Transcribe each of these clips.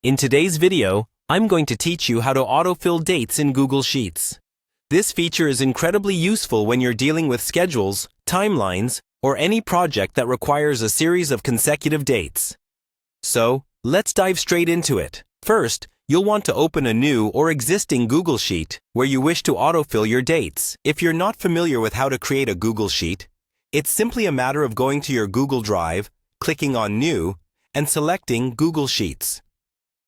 In today's video, I'm going to teach you how to autofill dates in Google Sheets. This feature is incredibly useful when you're dealing with schedules, timelines, or any project that requires a series of consecutive dates. So, let's dive straight into it. First, you'll want to open a new or existing Google Sheet where you wish to autofill your dates. If you're not familiar with how to create a Google Sheet, it's simply a matter of going to your Google Drive, clicking on New, and selecting Google Sheets.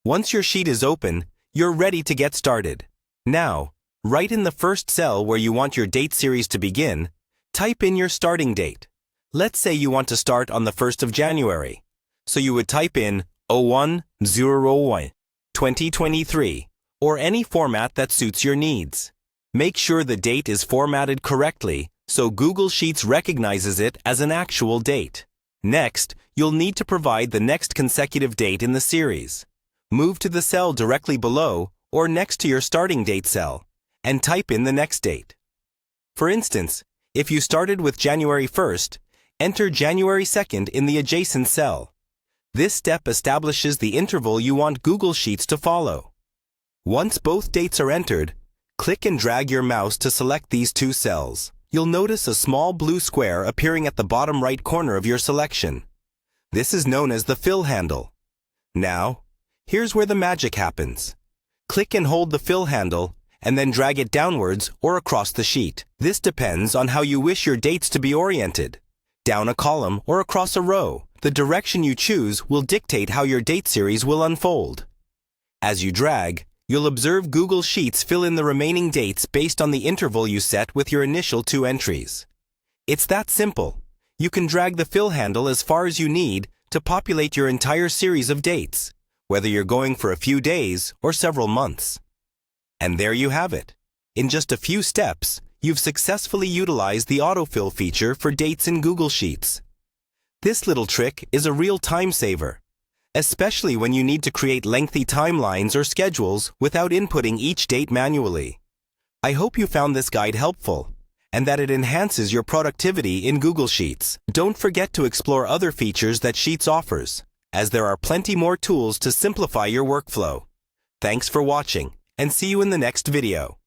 Once your sheet is open, you're ready to get started. Now, right in the first cell where you want your date series to begin, type in your starting date. Let's say you want to start on the 1st of January. So you would type in 01/01, 2023, or any format that suits your needs. Make sure the date is formatted correctly so Google Sheets recognizes it as an actual date. Next, you'll need to provide the next consecutive date in the series. Move to the cell directly below or next to your starting date cell and type in the next date. For instance, if you started with January 1st, enter January 2nd in the adjacent cell. This step establishes the interval you want Google Sheets to follow. Once both dates are entered, click and drag your mouse to select these two cells. You'll notice a small blue square appearing at the bottom right corner of your selection. This is known as the fill handle. Now, here's where the magic happens. Click and hold the fill handle and then drag it downwards or across the sheet. This depends on how you wish your dates to be oriented. Down a column or across a row, the direction you choose will dictate how your date series will unfold. As you drag, you'll observe Google Sheets fill in the remaining dates based on the interval you set with your initial two entries. It's that simple. You can drag the fill handle as far as you need to populate your entire series of dates, whether you're going for a few days or several months. And there you have it. In just a few steps, you've successfully utilized the autofill feature for dates in Google Sheets. This little trick is a real time saver, especially when you need to create lengthy timelines or schedules without inputting each date manually. I hope you found this guide helpful and that it enhances your productivity in Google Sheets. Don't forget to explore other features that Sheets offers, as there are plenty more tools to simplify your workflow. Thanks for watching, and see you in the next video.